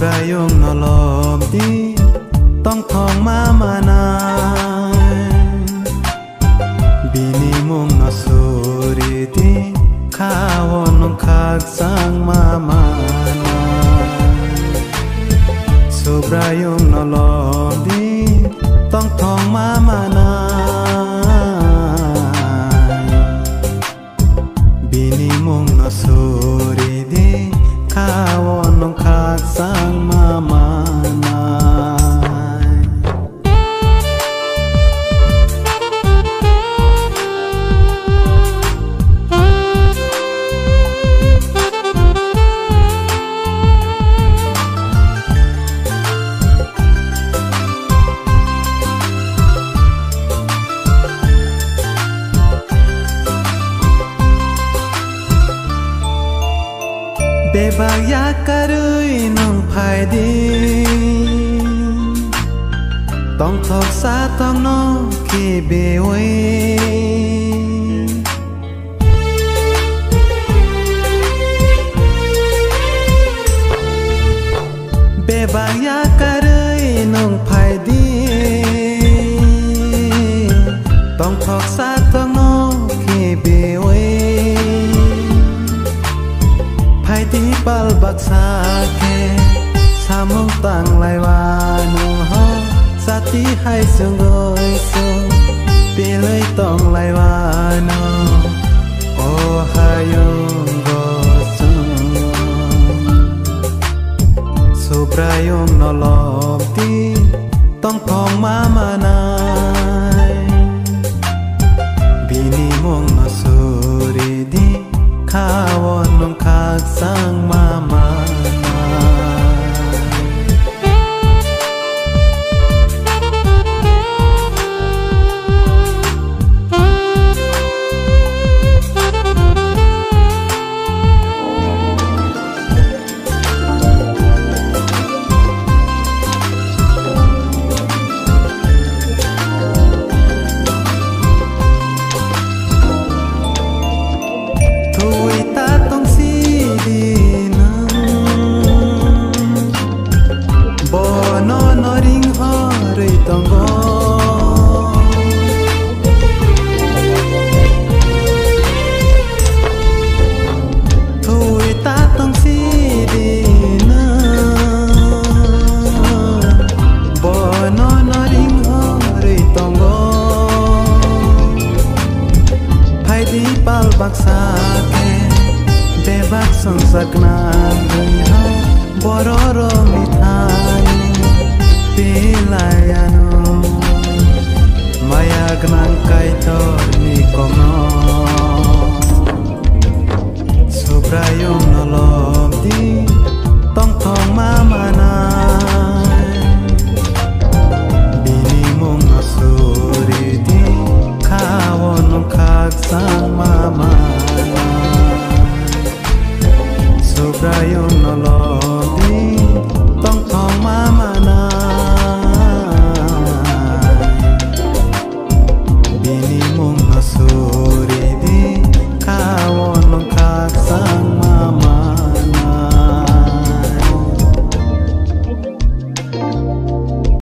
Subrayong nolom diต้องทองมานานบินิมงนสุริdiข้าวน้องขากสังมานาSubrayong nolom diต้องทองมานานบินิมงนสุริdiข้าวน้องขากสังมานา Bebak ya karui nong phai di Tong thok sa tong no ki be we Bebak ya karui nong phai di Tong thok sa tong no ki be we Di bal baksa ke samong tang lai wa no ho sati hai sungoi so pilai tong lai wa no o hayong go sung Subrayong nolom di tong thong nai bini mong no suri di Kawon nong khak sang mama Baksa ke bebak sungsakna dunya bororo mithani pilayano maya gnang kaito ni kono Subrayong